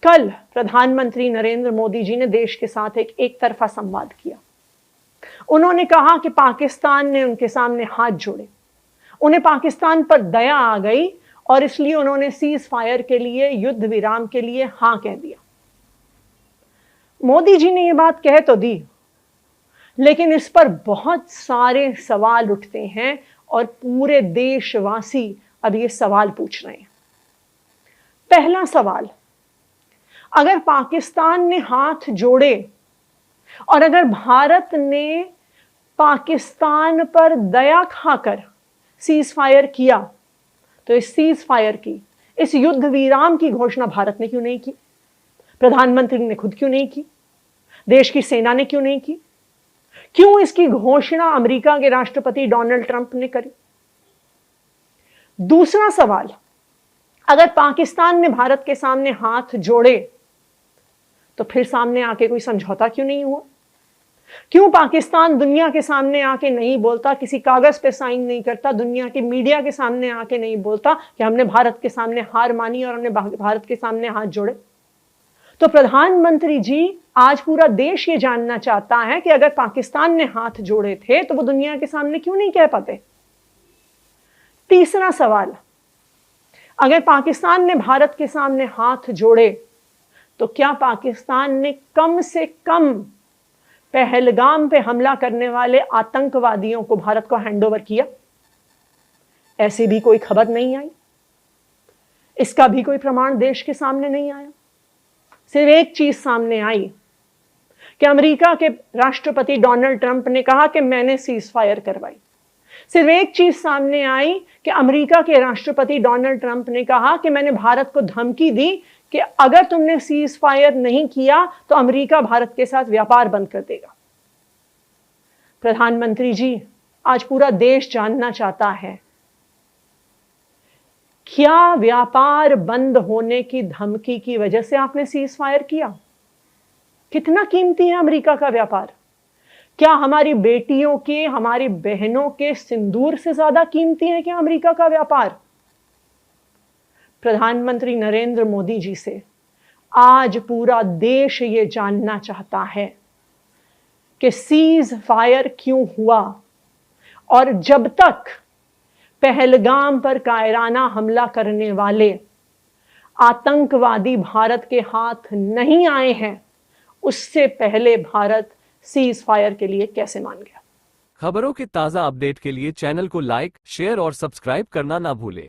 कल प्रधानमंत्री नरेंद्र मोदी जी ने देश के साथ एक तरफा संवाद किया। उन्होंने कहा कि पाकिस्तान ने उनके सामने हाथ जोड़े, उन्हें पाकिस्तान पर दया आ गई और इसलिए उन्होंने सीज फायर के लिए, युद्ध विराम के लिए हां कह दिया। मोदी जी ने यह बात कह तो दी, लेकिन इस पर बहुत सारे सवाल उठते हैं और पूरे देशवासी अब ये सवाल पूछ रहे हैं। पहला सवाल, अगर पाकिस्तान ने हाथ जोड़े और अगर भारत ने पाकिस्तान पर दया खाकर सीज फायर किया, तो इस सीज फायर की, इस युद्ध विराम की घोषणा भारत ने क्यों नहीं की? प्रधानमंत्री ने खुद क्यों नहीं की? देश की सेना ने क्यों नहीं की? क्यों इसकी घोषणा अमेरिका के राष्ट्रपति डोनाल्ड ट्रंप ने करी? दूसरा सवाल, अगर पाकिस्तान ने भारत के सामने हाथ जोड़े तो फिर सामने आके कोई समझौता क्यों नहीं हुआ? क्यों पाकिस्तान दुनिया के सामने आके नहीं बोलता, किसी कागज पे साइन नहीं करता, दुनिया की मीडिया के सामने आके नहीं बोलता कि हमने भारत के सामने हार मानी और हमने भारत के सामने हाथ जोड़े? तो प्रधानमंत्री जी, आज पूरा देश ये जानना चाहता है कि अगर पाकिस्तान ने हाथ जोड़े थे तो वो दुनिया के सामने क्यों नहीं कह पाते? तीसरा सवाल, अगर पाकिस्तान ने भारत के सामने हाथ जोड़े तो क्या पाकिस्तान ने कम से कम पहलगाम पे हमला करने वाले आतंकवादियों को भारत को हैंडओवर किया? ऐसी भी कोई खबर नहीं आई, इसका भी कोई प्रमाण देश के सामने नहीं आया। सिर्फ एक चीज सामने आई कि अमेरिका के राष्ट्रपति डोनाल्ड ट्रंप ने कहा कि मैंने सीज फायर करवाई। सिर्फ एक चीज सामने आई कि अमेरिका के राष्ट्रपति डोनाल्ड ट्रंप ने कहा कि मैंने भारत को धमकी दी कि अगर तुमने सीज फायर नहीं किया तो अमेरिका भारत के साथ व्यापार बंद कर देगा। प्रधानमंत्री जी, आज पूरा देश जानना चाहता है, क्या व्यापार बंद होने की धमकी की वजह से आपने सीज फायर किया? कितना कीमती है अमेरिका का व्यापार? क्या हमारी बेटियों के, हमारी बहनों के सिंदूर से ज्यादा कीमती है क्या अमेरिका का व्यापार? प्रधानमंत्री नरेंद्र मोदी जी से आज पूरा देश ये जानना चाहता है कि सीज फायर क्यों हुआ, और जब तक पहलगाम पर कायराना हमला करने वाले आतंकवादी भारत के हाथ नहीं आए हैं, उससे पहले भारत सीज फायर के लिए कैसे मान गया? खबरों के ताज़ा अपडेट के लिए चैनल को लाइक, शेयर और सब्सक्राइब करना ना भूलें।